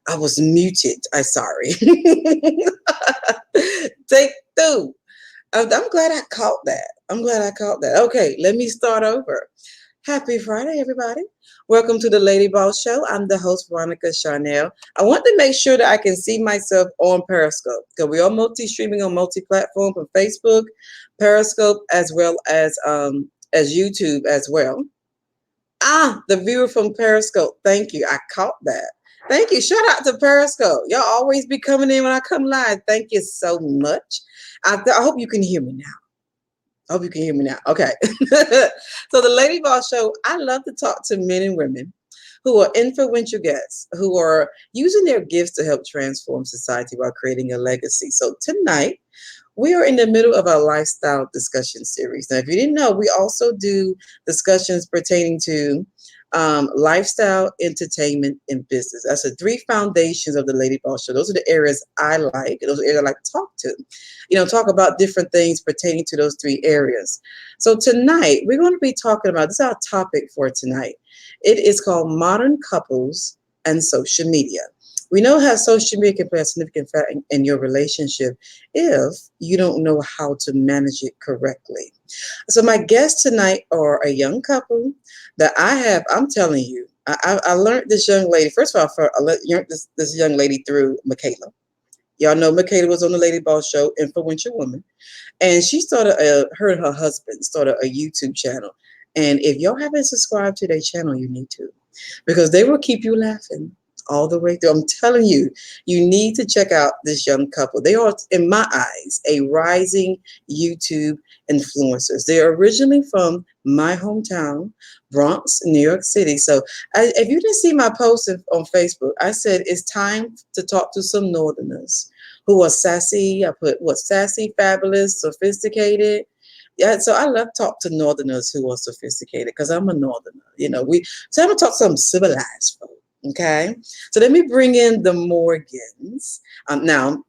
I was muted. I'm sorry. Take two. I'm glad I caught that. I'm glad I caught that. Okay, let me start over. Happy Friday, everybody. Welcome to the Lady Boss Show. I'm the host, Veronica Charnel. I want to make sure that I can see myself on Periscope because we are multi-streaming on multi-platform from Facebook, Periscope, as well as YouTube as well. The viewer from Periscope. Thank you. I caught that. Thank you. Shout out to Periscope. Y'all always be coming in when I come live. Thank you so much. I hope you can hear me now. I hope you can hear me now. Okay. So the Lady Boss Show, I love to talk to men and women who are influential guests, who are using their gifts to help transform society while creating a legacy. So tonight, we are in the middle of our lifestyle discussion series. Now, if you didn't know, we also do discussions pertaining to lifestyle, entertainment, and business. That's the three foundations of the Lady Boss Show. Those are the areas I like. Those are areas I like to talk to. Talk about different things pertaining to those three areas. So tonight, we're going to be talking about, this is our topic for tonight. It is called Modern Couples and Social Media. We know how social media can play a significant factor in your relationship if you don't know how to manage it correctly. So my guests tonight are a young couple that I'm telling you, I learned this young lady. First of all, I learned this young lady through Michaela. Y'all know Michaela was on the Lady Boss Show, influential woman. And she her and her husband started a YouTube channel. And if y'all haven't subscribed to their channel, you need to, because they will keep you laughing all the way through. I'm telling you, you need to check out this young couple. They are, in my eyes, a rising YouTube influencers. They are originally from my hometown, Bronx, New York City. So if you didn't see my post on Facebook, I said it's time to talk to some Northerners who are sassy. I put sassy, fabulous, sophisticated. Yeah, so I love talk to Northerners who are sophisticated because I'm a Northerner. So I'm gonna talk to some civilized folks. Okay, so let me bring in the Morgans. Now,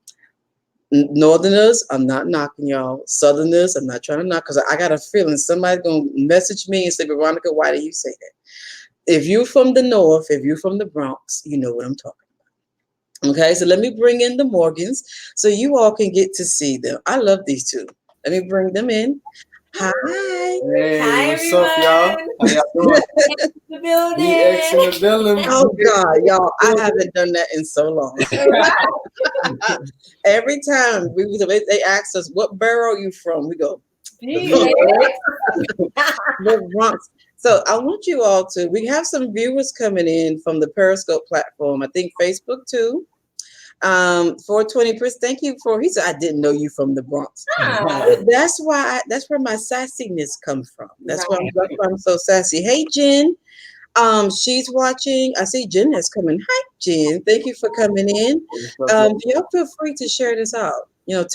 Northerners, I'm not knocking y'all. Southerners, I'm not trying to knock because I got a feeling somebody's gonna message me and say, Veronica, why do you say that? If you're from the North, if you're from the Bronx, you know what I'm talking about. Okay, so let me bring in the Morgans so you all can get to see them. I love these two. Let me bring them in. Hi. Hey, Hi, what's up, y'all? everyone. How y'all doing? The building. DX in the building. Oh God, y'all, I haven't done that in so long. Every time they ask us, what borough are you from? We go, the Bronx. So I want you all we have some viewers coming in from the Periscope platform. I think Facebook too. 420%. Thank you he said, I didn't know you from the Bronx. That's where my sassiness comes from. That's why I'm so sassy. Hey, Jen. She's watching. I see Jen has come in. Hi, Jen. Thank you for coming in. What's up, y'all? Y'all feel free to share this out. To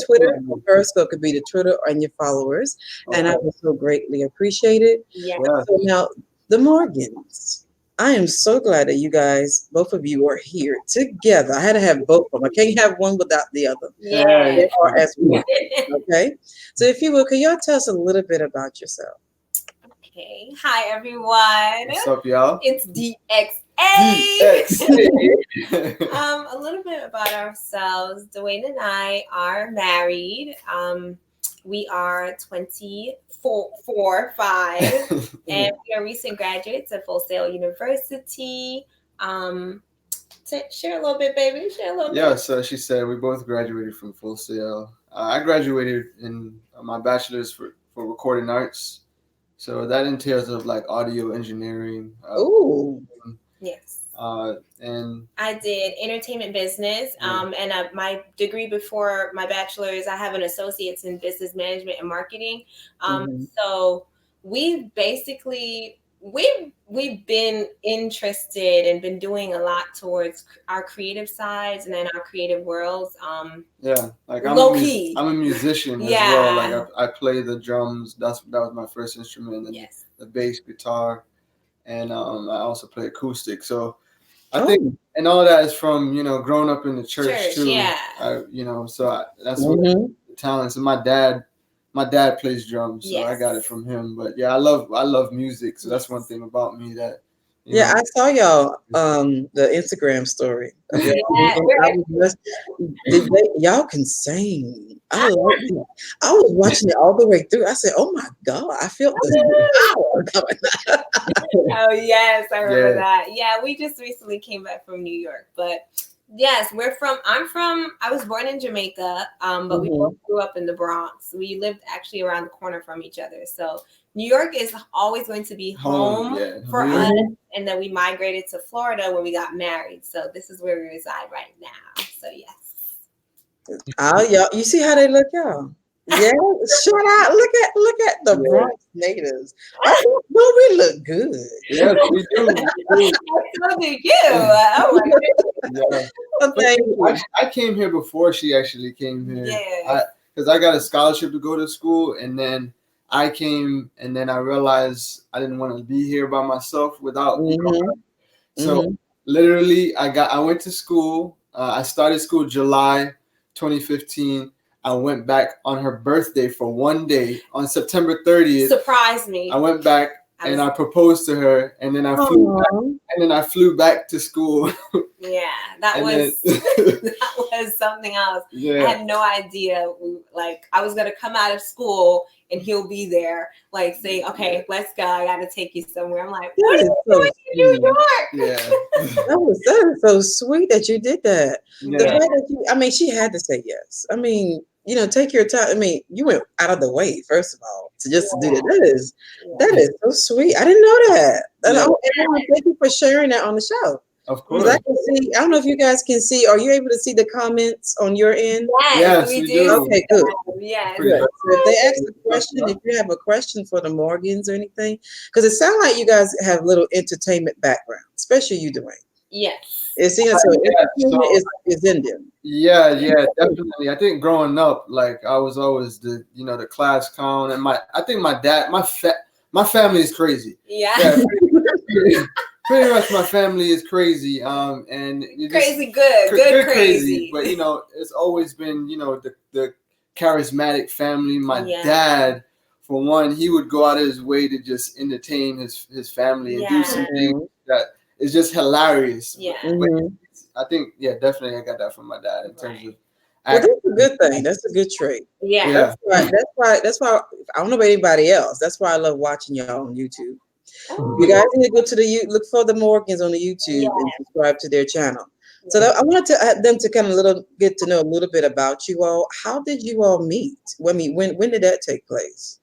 Twitter. Periscope could be the Twitter and your followers, and I would so greatly appreciate it. Yeah. Yeah. So now, the Morgans. I am so glad that you guys, both of you, are here together. I had to have both of them. I can't have one without the other. Yeah. They are as one. Okay. So if you will, can y'all tell us a little bit about yourself? Okay. Hi, everyone. What's up, y'all? It's DXA. A little bit about ourselves. Dwayne and I are married. We are 5, and we are recent graduates of Full Sail University. Share a little bit, baby. Share a little Yeah, bit. so she said we both graduated from Full Sail. I graduated in my bachelor's for recording arts. So that entails of like audio engineering. Ooh. Yes. And I did entertainment business, and my degree before my bachelor's, I have an associate's in business management and marketing. So we've basically we've been interested and been doing a lot towards our creative sides and then our creative worlds. Yeah, like low key. I'm a musician as well. Like I play the drums. That was my first instrument, and the bass guitar, and I also play acoustic. So I think, and all that is from growing up in the church too. Yeah. That's what the talents. And my dad plays drums, so I got it from him. But yeah, I love music. So that's one thing about me that Yeah, I saw y'all the Instagram story of y'all. Yeah, And I was y'all can sing. I like it. I was watching it all the way through. I said, "Oh my God, I felt this power coming." oh yes, I remember that. Yeah, we just recently came back from New York, but yes, I was born in Jamaica, but we both grew up in the Bronx. We lived actually around the corner from each other. So New York is always going to be home for us. And then we migrated to Florida when we got married. So this is where we reside right now. So yes. Oh, y'all, you see how they look, y'all? Yeah, shout out. Look at the Bronx natives. Don't we look good? Yes, we do. So do you. Oh my goodness. Well, thank you. I came here before she actually came here. Yeah. Because I got a scholarship to go to school, and then I came, and then I realized I didn't want to be here by myself without. So literally, I went to school. I started school July 2015. I went back on her birthday for one day on September 30th. Surprised me. I went back and I proposed to her, and then I flew back to school. Yeah, that was something else. Yeah. I had no idea. Like, I was gonna come out of school and he'll be there, like saying, "Okay, let's go. I gotta take you somewhere." I'm like, "What are you doing in New York?" Yeah, that is so sweet that you did that. Yeah. The fact that she had to say yes. I mean, take your time. I mean, you went out of the way, first of all, to do that. That is so sweet. I didn't know that. And thank you for sharing that on the show. Of course. I can see. I don't know if you guys can see. Are you able to see the comments on your end? Yes, we do. Okay, good. Yes. Good. So if they ask a question, if you have a question for the Morgans or anything, because it sounds like you guys have little entertainment background, especially you, Dwayne. Yes. It seems entertainment is in them. Yeah, definitely. I think growing up, like I was always the the class clown, and I think my dad, my family is crazy. Yeah. Pretty much my family is crazy. And crazy good crazy. But it's always been the charismatic family. My dad, for one, he would go out of his way to just entertain his family and do some things that is just hilarious. Yeah. But I think definitely I got that from my dad in terms of. Well, that's a good thing. That's a good trait. Yeah. That's why I don't know about anybody else. That's why I love watching y'all on YouTube. You guys need to go to look for the Morgans on the YouTube and subscribe to their channel. So I wanted them to kind of get to know a little bit about you all. How did you all meet? When did that take place?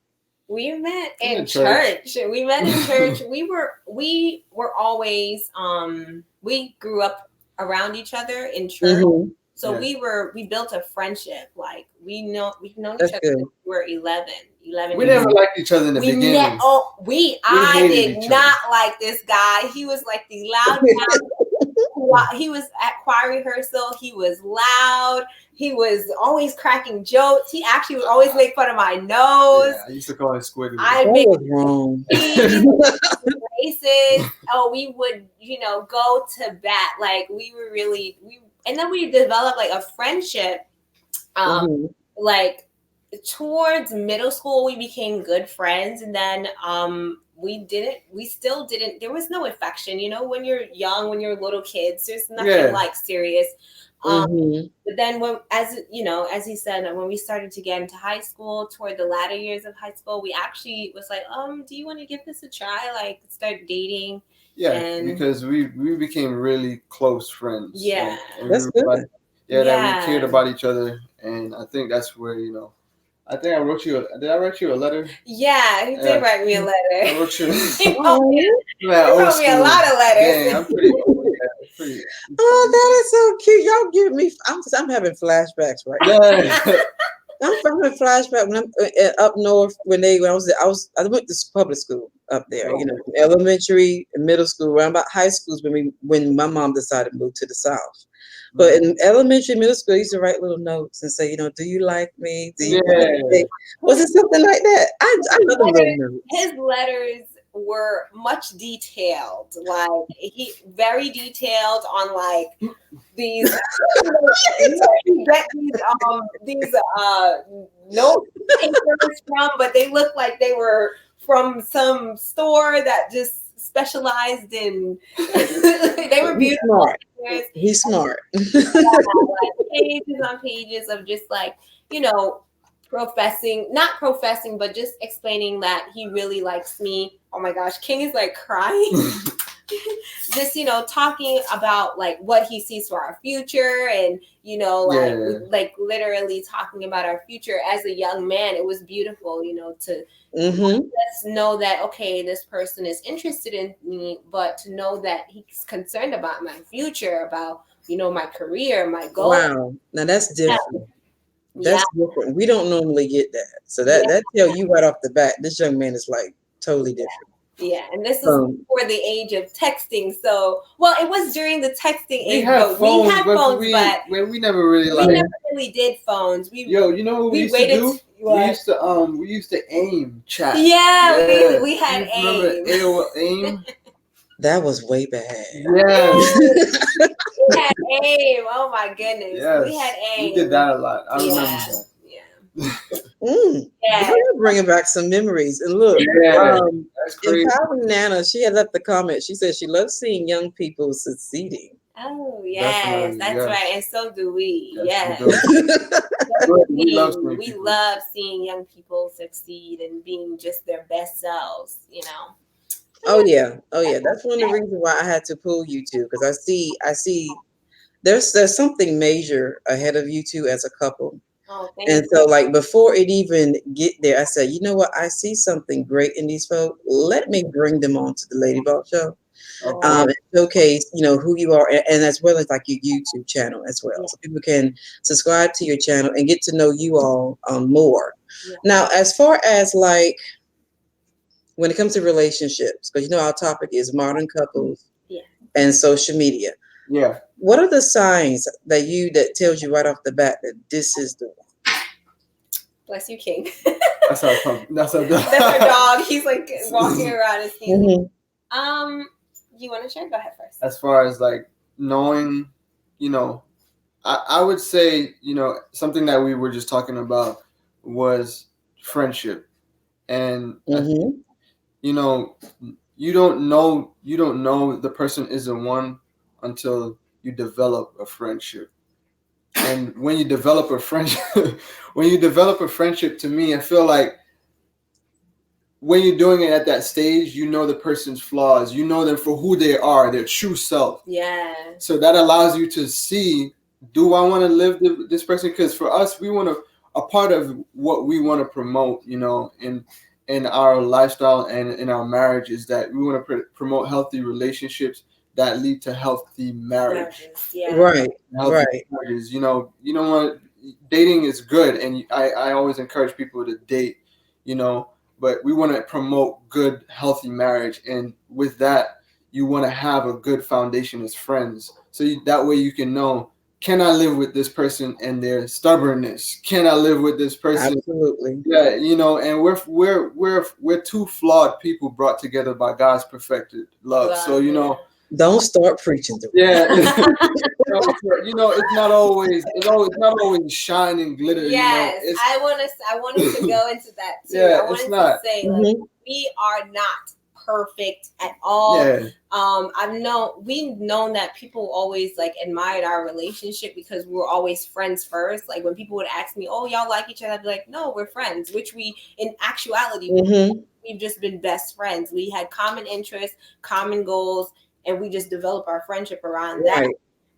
We met in church. We met in church. We were always we grew up around each other in church. So we built a friendship. Like we've known each other since we were 11. We never liked each other in the beginning. I did not like this guy. He was like the loud guy. He was at choir rehearsal. He was loud. He was always cracking jokes. He actually would always make fun of my nose. Yeah, I used to call him Squidward. I'd make faces. We would, go to bat. Like and then we developed like a friendship. Like towards middle school, we became good friends, and then we still didn't. There was no affection, when you're young, when you're little kids. There's nothing like serious. But then as he said, when we started to get into high school, toward the latter years of high school, we actually was like, do you want to give this a try? Like start dating. Yeah, because we became really close friends. Yeah, that's good. That we cared about each other, and I think that's where I think I wrote you. Did I write you a letter? Yeah, he did write me a letter. I wrote you. he wrote me a lot of letters. Dang, I'm pretty. Oh, that is so cute. Y'all give me. I'm having flashbacks right now. I'm having flashback when I'm up north when I went to public school up there. Elementary and middle school. Around about high schools when my mom decided to move to the south. But in elementary, middle school, I used to write little notes and say, do you like me? Do you like me? Was it something like that? I love the little notes. His letters were much detailed, like he very detailed on like these these note papers from, but they look like they were from some store that just specialized in. They were He's beautiful. smart. He's smart. Like pages on pages of just like, you know, not professing, but just explaining that he really likes me. Oh my gosh, King is like crying. Just, you know, talking about like what he sees for our future, and you know, like literally talking about our future as a young man. It was beautiful, you know, to let's know that okay, this person is interested in me, but to know that he's concerned about my future, about, you know, my career, my goals. Wow, now that's different. That's different. We don't normally get that, so that tell you right off the bat, this young man is like totally different. Yeah, and this is before the age of texting. So, well, it was during the texting age. We had phones, but we never really never really did phones. You know what we used to do? We used to aim chat. Yeah. We had aim. Remember AOL aim? That was way bad. Yeah. We had aim. Oh my goodness. Yes. We had aim. We did that a lot. I remember that. You're bringing back some memories. And look, that's crazy. Empowering Nana, she had left the comment. She said she loves seeing young people succeeding. Oh yes, that's right, and so do we. Yes, we love seeing young people succeed and being just their best selves. You know. Oh yeah. That's one of the reasons why I had to pull you two, because I see there's something major ahead of you two as a couple. Oh, and so like before it even get there, I said, you know what, I see something great in these folks. Let me bring them on to the Lady Boss Show. And showcase, you know, who you are, and as well as like your YouTube channel as well, so people can subscribe to your channel and get to know you all more. Now, as far as like when it comes to relationships, because you know our topic is modern couples and social media. Yeah. What are the signs that tells you right off the bat that this is the one? Bless you, King. That's our dog. That's our dog. He's like walking around and seeing. You want to share? Go ahead first. As far as like knowing, you know, I would say, you know, something that we were just talking about was friendship, and you know, you don't know the person is the one until you develop a friendship. And when you develop a friendship, to me, I feel like when you're doing it at that stage, you know the person's flaws. You know them for who they are, their true self. Yeah. So that allows you to see, do I want to live this person? Because for us, we want to, a part of what we want to promote, you know, in our lifestyle and in our marriage is that we want to promote healthy relationships that lead to healthy marriage. Yeah. Right. Marriages. You know what? Dating is good, and I always encourage people to date, you know, but we want to promote good, healthy marriage. And with that, you want to have a good foundation as friends. So that way you can know, can I live with this person and their stubbornness? Can I live with this person? Absolutely. Yeah, you know, and we're two flawed people brought together by God's perfected love. So, you know, don't start preaching to me. Yeah. You know, it's not always shine and glitter. Yes, you know, I wanted to go into that too. Yeah, I wanted to say like, we are not perfect at all. Yeah. We've known that people always like admired our relationship because we're always friends first. Like when people would ask me, "Oh, y'all like each other?" I'd be like, "No, we're friends." Which we, in actuality, we've just been best friends. We had common interests, common goals, and we just developed our friendship around that.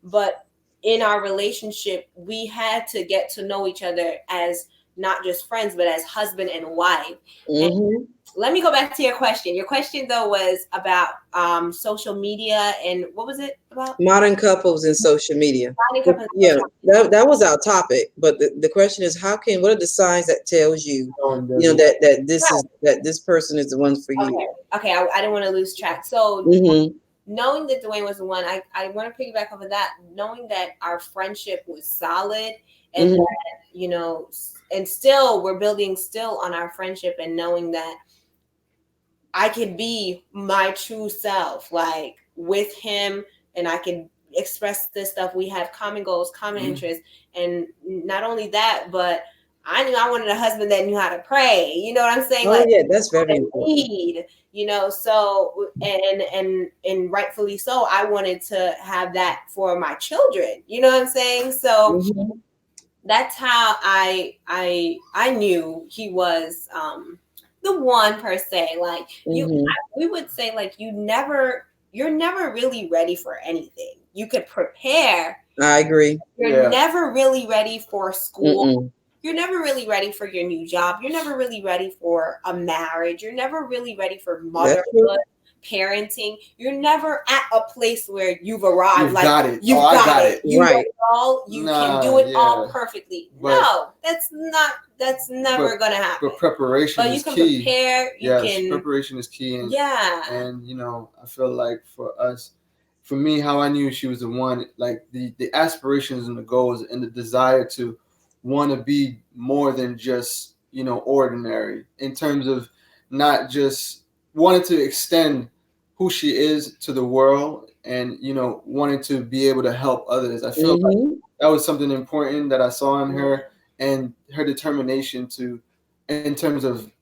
But in our relationship, we had to get to know each other as not just friends, but as husband and wife. And let me go back to your question. Your question, though, was about social media and what was it about? Modern couples and social media. That was our topic. But the question is, what are the signs that tells you, you know, that this person is the one for you? Okay. I didn't want to lose track. So knowing that Dwayne was the one, I want to piggyback off of that. Knowing that our friendship was solid and that, you know, and still we're building still on our friendship, and knowing that I could be my true self, like with him, and I can express this stuff. We have common goals, common interests. And not only that, but I knew I wanted a husband that knew how to pray. You know what I'm saying? Oh, yeah, that's very important. So and rightfully so, I wanted to have that for my children. You know what I'm saying? So that's how I knew he was the one per se. Like we would say, like, you're never really ready for anything. You could prepare. I agree. You're never really ready for school. You're never really ready for your new job. You're never really ready for a marriage. You're never really ready for motherhood, parenting. You're never at a place where you've arrived. You've got it. You've got it. You right. know you can do it all perfectly. But, no, that's never gonna happen. But preparation is key. But you can prepare. Yes, preparation is key. And, and I feel like for me, how I knew she was the one, like the aspirations and the goals and the desire to want to be more than just, ordinary, in terms of not just wanting to extend who she is to the world and, wanting to be able to help others. I feel like that was something important that I saw in her, and her determination to, in terms of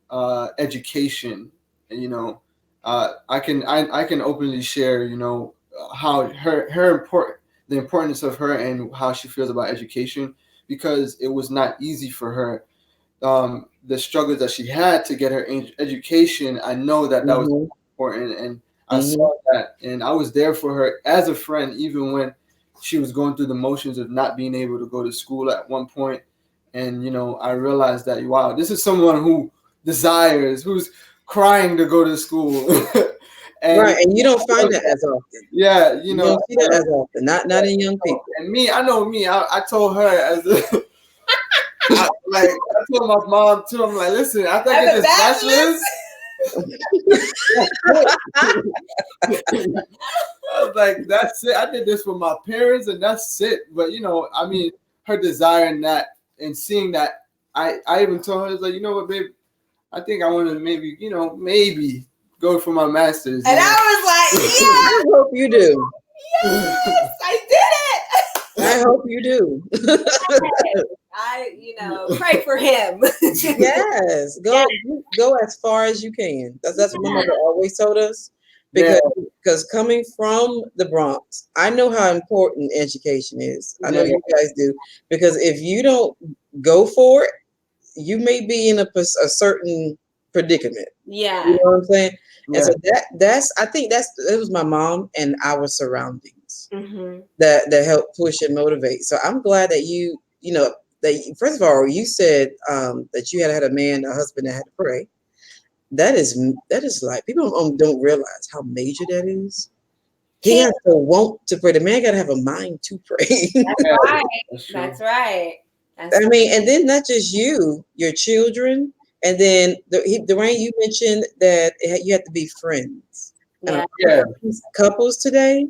education. And, I can openly share, how the importance of her and how she feels about education, because it was not easy for her. The struggles that she had to get her education, I know that was important, and I saw that, and I was there for her as a friend, even when she was going through the motions of not being able to go to school at one point. And I realized that, wow, this is someone who's crying to go to school. And you don't find that as often. Yeah, you don't see that as often. Not in young people. And me, I know me. I told her I told my mom too. I'm like, listen, after I get this bachelor's, I was like, that's it. I did this for my parents, and that's it. But her desire in that, and seeing that, I even told her, I was like, you know what, babe, I think I want to maybe go for my master's. And I was like, yeah, I hope you do. Yes, I did it. I hope you do. I pray for him. Yes, go as far as you can. That's what my mother always told us. Because coming from the Bronx, I know how important education is. I know you guys do. Because if you don't go for it, you may be in a certain predicament. Yeah. You know what I'm saying? Yeah. And so I think it was my mom and our surroundings that helped push and motivate. So I'm glad that first of all, you said that you had a husband that had to pray. That is like, people don't realize how major that is. He has to want to pray. The man got to have a mind to pray. That's right. That's right. I mean, and then not just you, your children, and then Dwayne, you mentioned that you have to be friends. Couples today.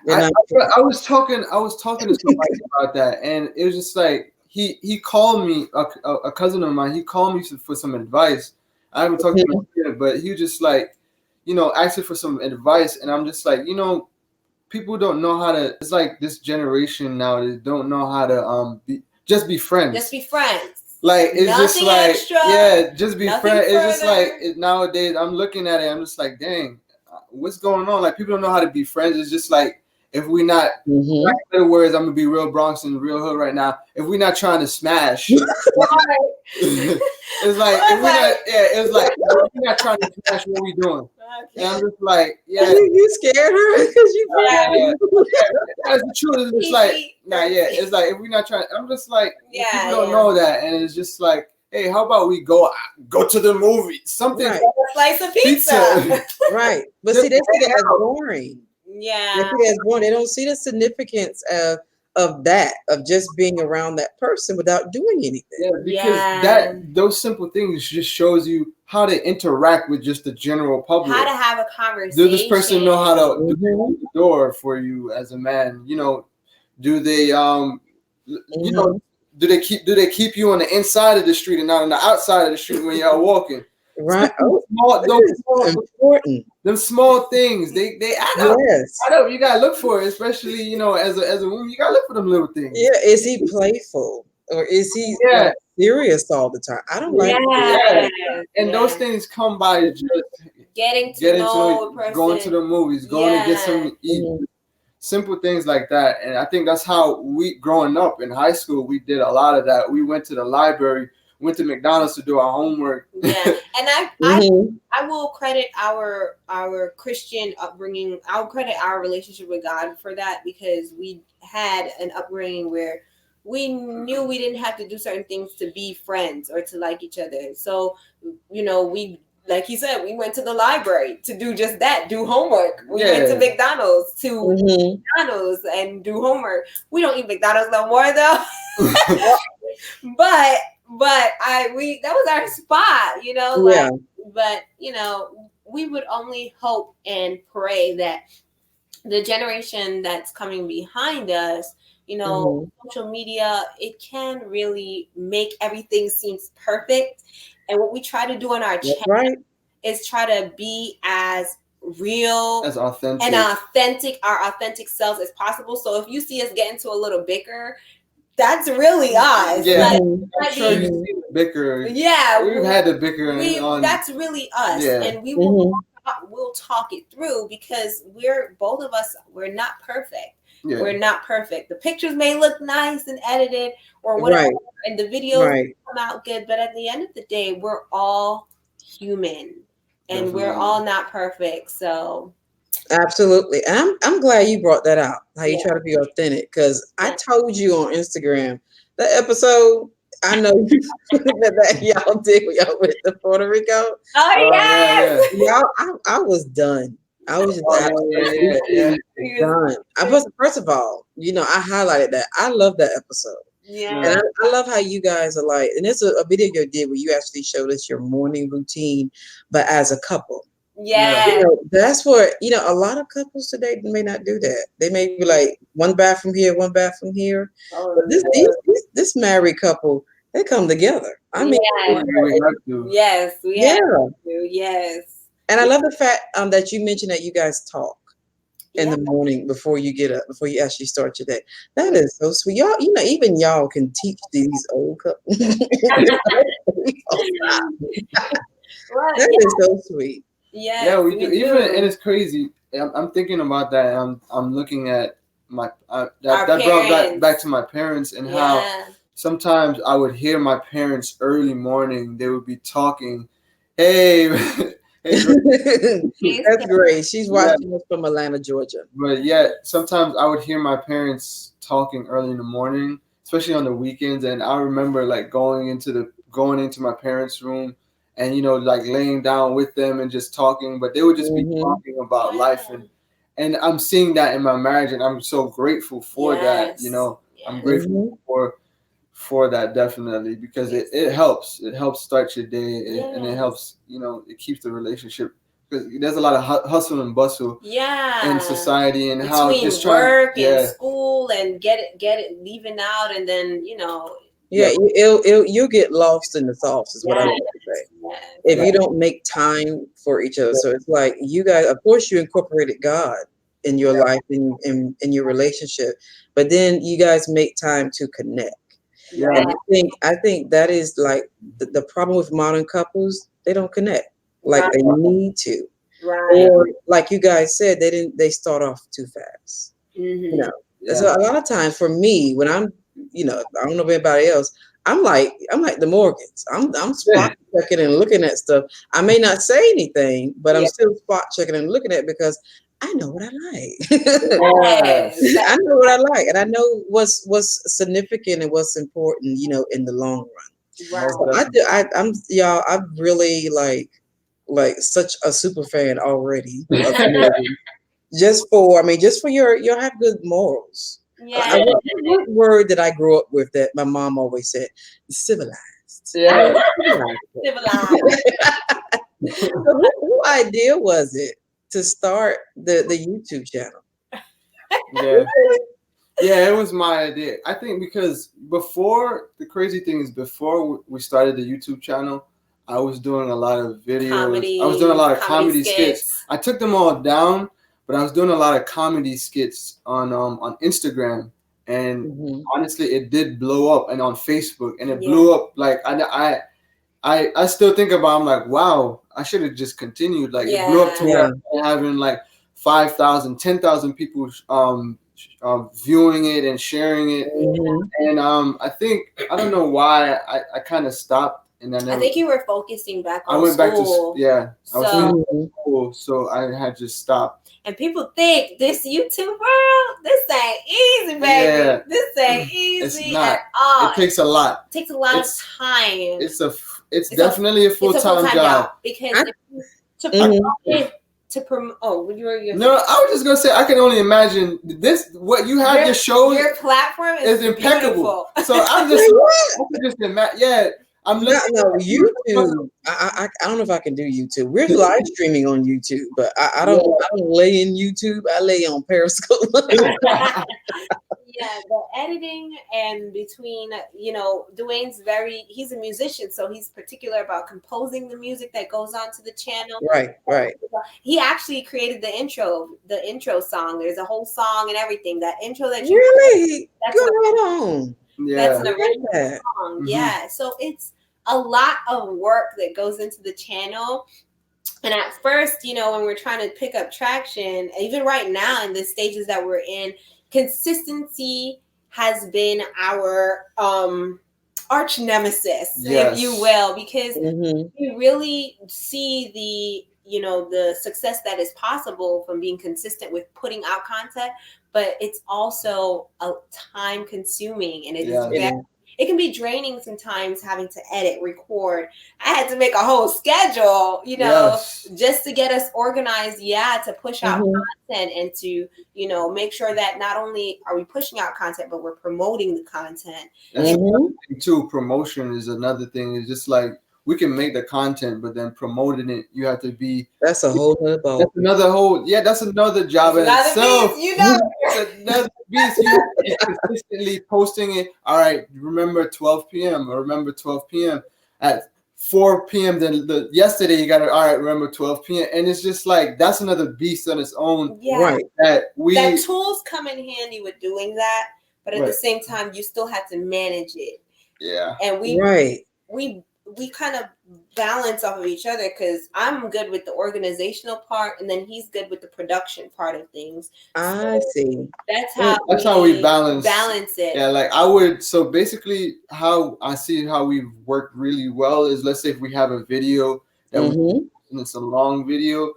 I was talking to somebody about that, and it was just like he called me, a cousin of mine. He called me for some advice. I haven't talked to him yet, but he was just like, asking for some advice, and I'm just like, people don't know how to. It's like this generation now, they don't know how to just be friends. Just be friends. Like, it's nothing just like extra, just be friends. It's just like nowadays I'm looking at it, I'm just like, dang, what's going on? Like, people don't know how to be friends. It's just like, if we not, in other words, I'm gonna be real Bronx and real hood right now. If we're not trying to smash, it's like, if we're not trying to smash, what we doing? And I'm just like, you scared her because you. That's the truth. It's just like, it's like, if we're not trying, I'm just like, people don't know that, and it's just like, hey, how about we go to the movie? Something, a slice of pizza. Right, but see, they see that as boring. Yeah, they see that as boring. They don't see the significance of just being around that person without doing anything. Yeah, because those simple things just shows you how to interact with just the general public. How to have a conversation. Does this person know how to open the door for you as a man? Do they do they keep you on the inside of the street and not on the outside of the street when y'all walking? Right. Important. Them small things, they add up. Yes. Add up. You gotta look for it, especially as a woman. You gotta look for them little things. Yeah. Is he playful or is he serious all the time? I don't like that. And those things come by just getting to know a person, going to the movies, going to get something to eat. Mm-hmm. Simple things like that. And I think that's how we, growing up in high school, we did a lot of that. We went to the library, went to McDonald's to do our homework. Yeah, and I will credit our Christian upbringing. I'll credit our relationship with God for that, because we had an upbringing where we knew we didn't have to do certain things to be friends or to like each other. So, we, like he said, we went to the library to do just that, do homework. We went to McDonald's McDonald's and do homework. We don't eat McDonald's no more though. but that was our spot, but we would only hope and pray that the generation that's coming behind us, social media, it can really make everything seems perfect. And what we try to do on our channel is try to be as real, as authentic, and our authentic selves as possible. So if you see us get into a little bicker, that's really us. Yeah, I'm sure you see the bicker. Yeah, we've had the bicker. That's really us, and we will we'll talk it through, because both of us, we're not perfect. Yeah. We're not perfect. The pictures may look nice and edited or whatever, and the videos come out good, but at the end of the day, we're all human, and we're all not perfect. So absolutely. And I'm glad you brought that out, how you try to be authentic, because I told you on Instagram that episode, I know that y'all did when y'all went to Puerto Rico. Oh yes. Y'all, I was done. I was just absolutely done. First of all, I highlighted that. I love that episode. Yeah. And I love how you guys are like, and there's a video you did where you actually showed us your morning routine, but as a couple. Yeah. That's where, a lot of couples today may not do that. They may be like one bathroom here, one bathroom here. But this married couple, they come together. I mean, we have to. Yes, we have to. Yes. And I love the fact that you mentioned that you guys talk in the morning before you get up, before you actually start your day. That is so sweet. Y'all, even y'all can teach these old couples. That is so sweet. Yes, yeah, we do. Even, and it's crazy. I'm thinking about that. I'm looking at my that brought back to my parents, and how sometimes I would hear my parents early morning. They would be talking. Hey, that's great. She's watching us from Atlanta, Georgia. But sometimes I would hear my parents talking early in the morning, especially on the weekends. And I remember like going into my parents' room, and like laying down with them and just talking. But they would just be talking about life, and I'm seeing that in my marriage, and I'm so grateful for that. I'm grateful for that, definitely, because it helps start your day, and it helps, it keeps the relationship, because there's a lot of hustle and bustle in society, and between how just work and school and get it leaving out, and then you'll get lost in the sauce, is what I like to say. If you don't make time for each other. So it's like, you guys, of course you incorporated God in your life, in your relationship, but then you guys make time to connect. And I think that is like the problem with modern couples. They don't connect like they need to. Or like you guys said, they start off too fast. So a lot of times for me, when I'm, I don't know about anybody else, I'm like the Morgans. I'm spot checking and looking at stuff. I may not say anything, but I'm still spot checking and looking at it, because I know what I like. I know what I like, and I know what's significant and what's important, in the long run. So I'm y'all. I'm really like such a super fan already. Just for your have good morals. Yeah. What word did I grow up with that my mom always said? Civilized. Yeah. Civilized. So who idea was it to start the YouTube channel? Yeah, it was my idea. I think because the crazy thing is, before we started the YouTube channel, I was doing a lot of videos. I was doing a lot of comedy skits. I took them all down, but I was doing a lot of comedy skits on Instagram, and honestly, it did blow up, and on Facebook, and it blew up. Like I still think about. I'm like, wow, I should have just continued. Like it blew up to where I'm having like 5,000, 10,000 people viewing it and sharing it. And I think I don't know why I kind of stopped. And I think you were focusing back on I went school. back to I was in school, so I had just stopped. And people think this YouTube world, this ain't easy, baby. Yeah. This ain't easy at all. It takes a lot. It takes a lot of time. It's definitely a full-time job. Because to promote. Oh, you were. No, I was just gonna say I can only imagine this. What you have your show. Your platform is impeccable. Beautiful. So I'm just imagine. Yeah. I'm looking at YouTube. I don't know if I can do YouTube. We're live streaming on YouTube, but I don't lay in YouTube. I lay on Periscope. Yeah, the editing and between, Dwayne's he's a musician, so he's particular about composing the music that goes onto the channel. Right. He actually created the intro song. There's a whole song and everything. That intro that you really go on. Yeah, that's an original song. Mm-hmm. Yeah, so it's a lot of work that goes into the channel. And at first, when we're trying to pick up traction, even right now in the stages that we're in, consistency has been our arch nemesis, if you will, because we really see the success that is possible from being consistent with putting out content, but it's also time consuming, and it can be draining sometimes having to edit, record. I had to make a whole schedule, just to get us organized, to push out content and to, make sure that not only are we pushing out content, but we're promoting the content. That's another thing too. Promotion is another thing. It's just like we can make the content, but then promoting it, you have to be. That's a whole other ball. That's another whole. Yeah, that's another job in itself. It's another beast. You're consistently posting it. All right, remember 12 p.m. or remember 12 p.m. at 4 p.m. Then yesterday you got to, all right, remember 12 p.m. And it's just like that's another beast on its own. Yeah, right. That tools come in handy with doing that, but at the same time you still have to manage it. Yeah, and we kind of balance off of each other, because I'm good with the organizational part and then he's good with the production part of things. I see. That's how we balance it. Yeah, like I would. So basically, how I see how we've worked really well is, let's say if we have a video that and it's a long video,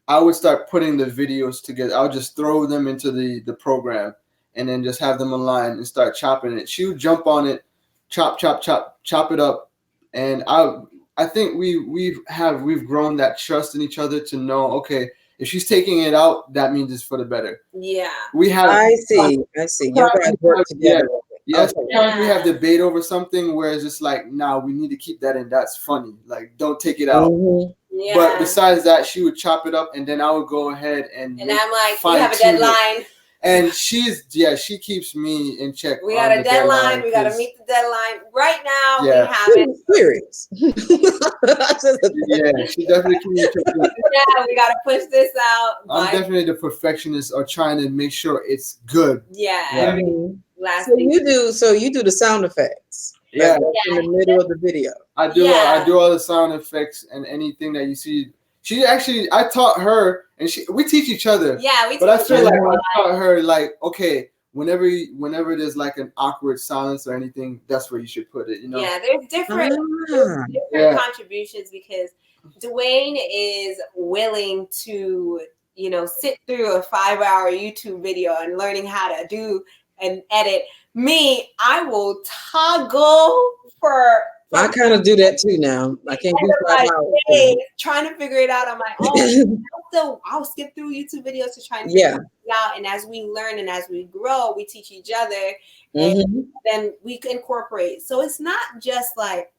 I would start putting the videos together. I would just throw them into the program and then just have them online and start chopping it. She would jump on it, chop it up. And I think we've grown that trust in each other to know, okay, if she's taking it out, that means it's for the better. Yeah. I see. You guys work together. Yeah. Sometimes we have debate over something where it's just like, nah, we need to keep that in. That's funny. Like, don't take it out. Yeah. But besides that, she would chop it up, and then I would go ahead and I'm like, we have a deadline. And she keeps me in check. We got a deadline. We got to meet the deadline. Right now, we have it. Serious. Yeah, she definitely keeps me in check. Yeah, we got to push this out. I'm definitely the perfectionist or trying to make sure it's good. Yeah. So you do the sound effects. Yeah. In the middle of the video. I do all the sound effects and anything that you see. I taught her, and we teach each other. Yeah, we teach But I feel like I taught her, like, okay, whenever there's like an awkward silence or anything, that's where you should put it. Yeah, there's different contributions, because Dwayne is willing to, sit through a 5-hour YouTube video and learning how to do and edit. Me, I will toggle for. I kind of do that too now. I can't do 5 hours. Trying to figure it out on my own. So I'll skip through YouTube videos to try and figure it out. And as we learn and as we grow, we teach each other, and then we incorporate. So it's not just like,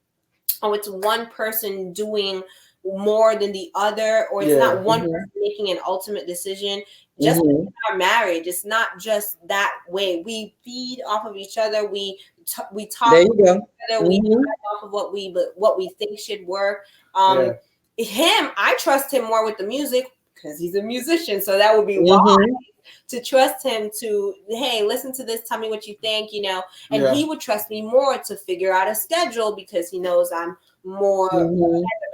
it's one person doing more than the other, or it's not one person making an ultimate decision. Just in our marriage, it's not just that way. We feed off of each other. We talk there you go. together. We feed off of what we think should work. I trust him more with the music because he's a musician. So that would be wise to trust him to, hey, listen to this, tell me what you think, and he would trust me more to figure out a schedule, because he knows I'm more,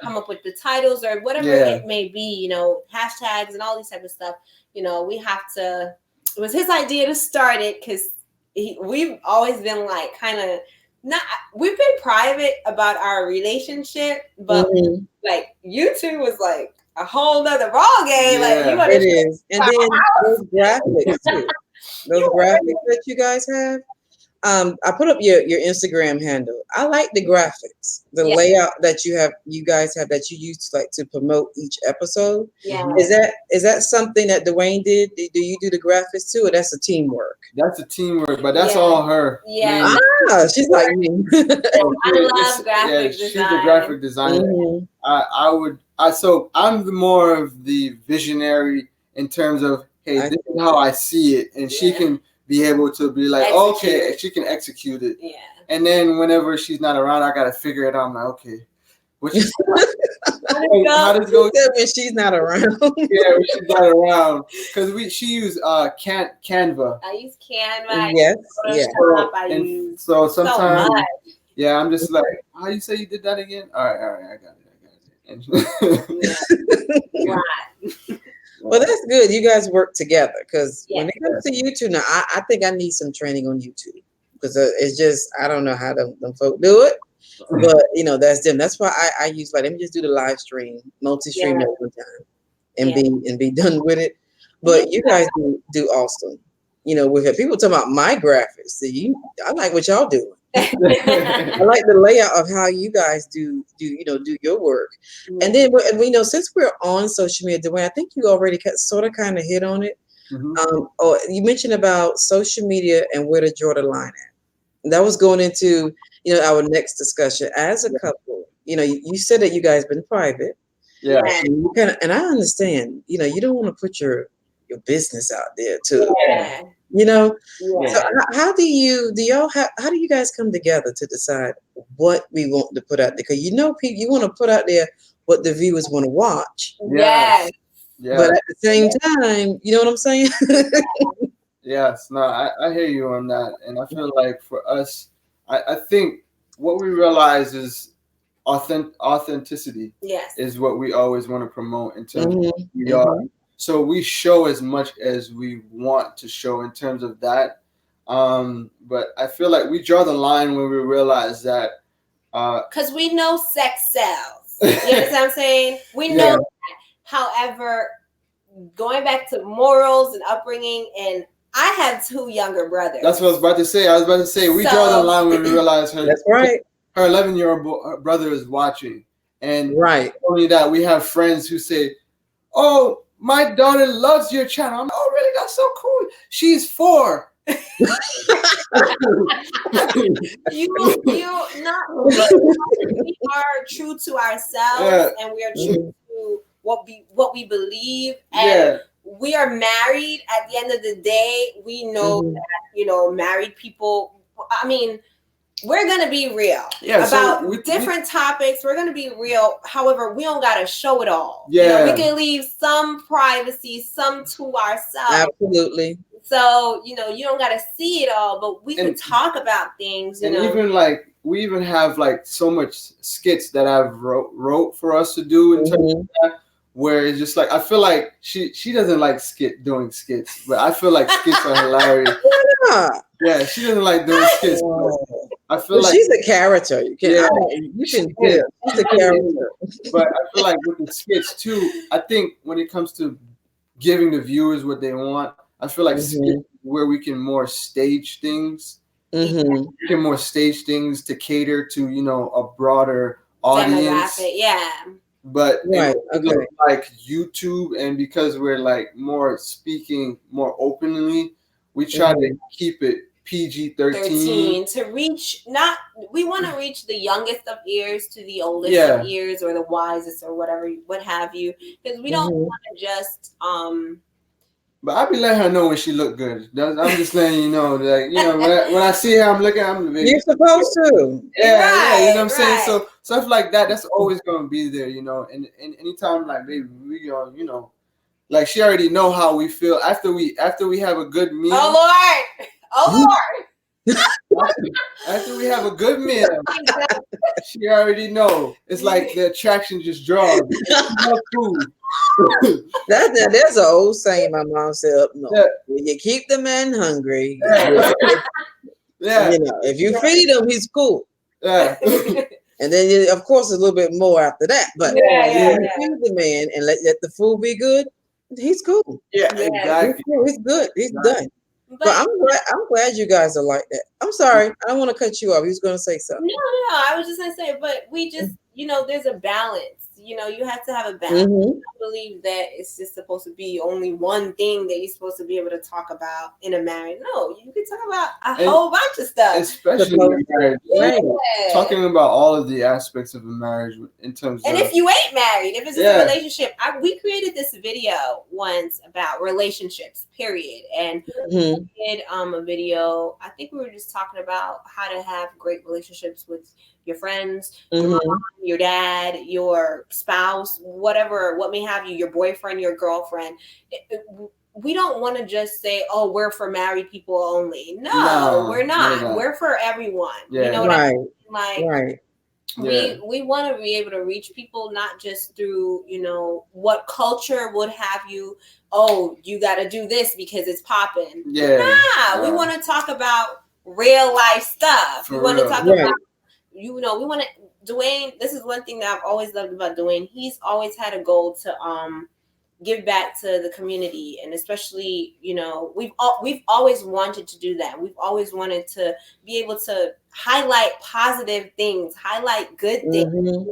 come up with the titles or whatever it may be, hashtags and all these type of stuff. We have to. It was his idea to start it because we've always been like kind of not. We've been private about our relationship, but like YouTube was like a whole nother ball game. Like you it is, and then those graphics too. Those graphics that you guys have. I put up your Instagram handle. I like the graphics, the layout that you guys have that you use to promote each episode. Yeah. Is that something that Dwayne did? Do you do the graphics too, or that's a teamwork? That's a teamwork, but that's all her. Yeah. She's like me. I love graphic design. She's the graphic designer. So I'm more of the visionary in terms of, hey, this is how I see it, and she can be able to be like, okay, she can execute it. Yeah. And then whenever she's not around, I gotta figure it out. I'm like, okay, how does it go? When she's not around. Yeah, when she's not around, because she used Canva. I use Canva. Yes. So sometimes, I'm just like, how you say you did that again? All right, I got it. Right. Well, that's good. You guys work together because when it comes to YouTube now, I think I need some training on YouTube because it's just I don't know how them folk do it, but that's them. That's why I use let me just do the live stream, multi-stream at one time, and be done with it. But you guys do awesome. With it. People talking about my graphics. I like what y'all doing. I like the layout of how you guys do your work. And then we know since we're on social media, Dwayne, I think you already kind of hit on it. You mentioned about social media and where to draw the line at. That was going into our next discussion as a couple. You said that you guys been private. Yeah. And I understand. You don't want to put your business out there too. Yeah. So how do you guys come together to decide what we want to put out there? Because people, you want to put out there what the viewers want to watch. Yes. Yeah. But at the same time, you know what I'm saying? Yes. No, I hear you on that. And I feel like for us, I think what we realize is authenticity is what we always want to promote in terms of who we are. So we show as much as we want to show in terms of that. But I feel like we draw the line when we realize that. Because we know sex sells. You understand what I'm saying? We know that. However, going back to morals and upbringing, and I have 2 younger brothers. That's what I was about to say. We draw the line when we realize her. That's right. Her 11-year-old brother is watching. And not only that, we have friends who say, oh, my daughter loves your channel. I'm like, oh, really? That's so cool. She's 4. We are true to ourselves, and we are true to what we believe, and we are married. At the end of the day, we know that married people. I mean, we're gonna be real about different topics. We're gonna be real. However, we don't gotta show it all. Yeah, we can leave some privacy, some to ourselves. Absolutely. So you don't gotta see it all, but we can talk about things. And even we even have so much skits that I've wrote for us to do in terms of that, where it's just I feel like she doesn't like doing skits, but I feel like skits are hilarious. Yeah, she doesn't like doing skits. I feel like she's a character. You can she's a character. But I feel like with the skits too, I think when it comes to giving the viewers what they want, I feel like skits where we can more stage things. We can more stage things to cater to a broader audience. But like YouTube, and because we're more speaking more openly, we try to keep it PG-13 to reach. We want to reach the youngest of ears to the oldest of ears, or the wisest, or what have you, because we don't want to just But I be letting her know when she look good. I'm just letting you know that when I see her, I'm looking. You're supposed to. Yeah, you know what I'm saying. So stuff like that, that's always gonna be there, And anytime baby, we go, she already know how we feel after we have a good meal. Oh Lord. After we have a good meal, she already know. It's like the attraction just draws. Food. There's an old saying my mom said up north. Yeah. When you keep the man hungry, Yeah. you know, if you feed him, he's cool. Yeah. And then, of course, a little bit more after that. But yeah. you feed the man and let the food be good, he's cool. Yeah, Yes. exactly. He's cool. He's good. He's done. But But I'm glad you guys are like that. I'm sorry. I don't want to cut you off. You was going to say something. no, I was just gonna say, but we just, there's a balance. You have to have a balance. Mm-hmm. I believe that it's just supposed to be only one thing that you're supposed to be able to talk about in a marriage. No, you can talk about a whole bunch of stuff. Especially in marriage. Yeah. Talking about all of the aspects of a marriage in terms And of. if you ain't married, if it's just a relationship, we created this video once about relationships, period. And we did a video. I think we were just talking about how to have great relationships with your friends, your mom, your dad, your spouse, whatever, what may have you, your boyfriend, your girlfriend. We don't want to just say, "Oh, we're for married people only." No, we're not. We're for everyone. Yeah. You know what I mean? Like, right. We want to be able to reach people not just through, what culture would have you, oh, you got to do this because it's popping. Yeah. We want to talk about real life stuff. We want to talk about, we want to, Dwayne, this is one thing that I've always loved about Dwayne. He's always had a goal to give back to the community, and especially, we've always wanted to do that. We've always wanted to be able to highlight positive things, highlight good things,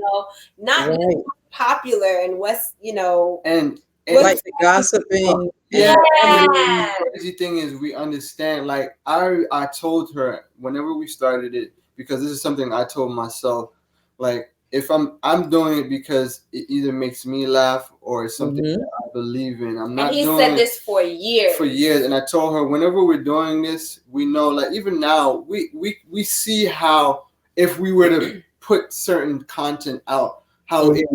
not just popular and what's, and like the gossiping. Yeah. The crazy thing is we understand. Like I told her whenever we started it, because this is something I told myself, like if I'm doing it because it either makes me laugh or it's something that I believe in. I'm not. And he said this for years. For years, and I told her whenever we're doing this, we know, like even now, we see how if we were to put certain content out, how it,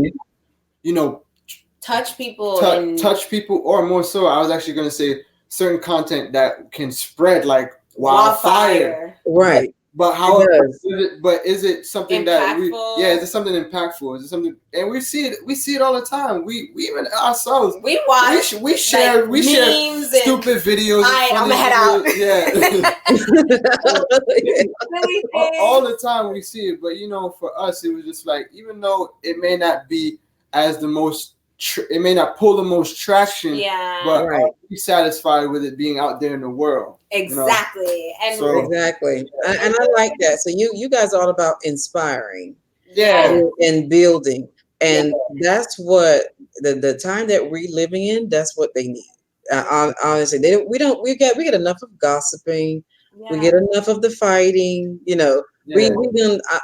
touch people, touch people, or more so, I was actually going to say certain content that can spread like wildfire. Right. But how? Is it something impactful? That we? Yeah, is it something impactful? Is it something? And we see it. We see it all the time. We even ourselves. We watch. We share. Like, we share stupid videos. I'm gonna head out. Yeah. all the time we see it, but for us, it was just like, even though it may not be as the most. It may not pull the most traction, but be satisfied with it being out there in the world. Exactly, exactly, and I like that. So you guys are all about inspiring, and building, and that's what the time that we're living in. That's what they need. Honestly, we get enough of gossiping. We get enough of the fighting.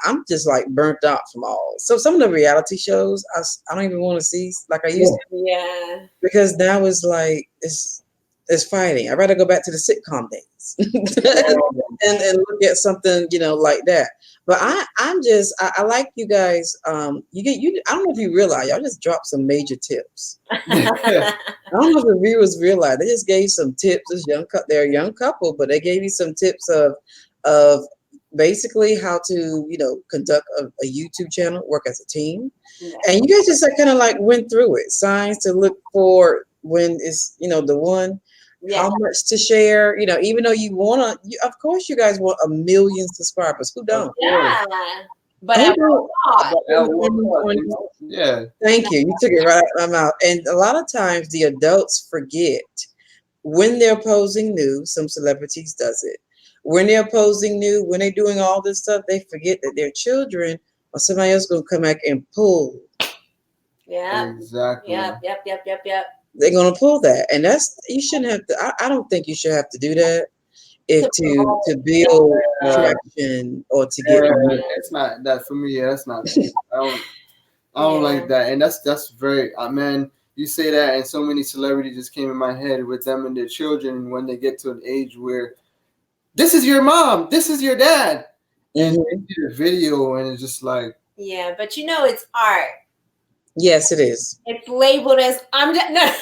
I'm just like burnt out from all. So some of the reality shows I don't even want to see like I used to. Yeah. Because now it's like it's fighting. I'd rather go back to the sitcom days and look at something like that. But I like you guys. I don't know if you realize y'all just dropped some major tips. I don't know if the viewers realize they just gave some tips. They're a young couple, but they gave you some tips of basically how to conduct a YouTube channel, work as a team, and you guys just kind of like went through it. Signs to look for when it's the one. How much to share? Even though you want to, of course, you guys want 1 million subscribers. Who don't? Yeah. But at yeah. Thank you. You took it right out of my mouth. And a lot of times the adults forget when they're posing new. Some celebrities does it. When they're posing new, when they're doing all this stuff, they forget that their children or somebody else going to come back and pull. Yeah. Exactly. Yep. They're going to pull that. And you shouldn't have to, I don't think you should have to do that to build traction or to get. It's not that for me. That's not. I don't like that. And that's very, man, you say that and so many celebrities just came in my head with them and their children when they get to an age where this is your mom, this is your dad. And you see the video and it's just like. Yeah, but it's art. Yes, it is. It's labeled as no.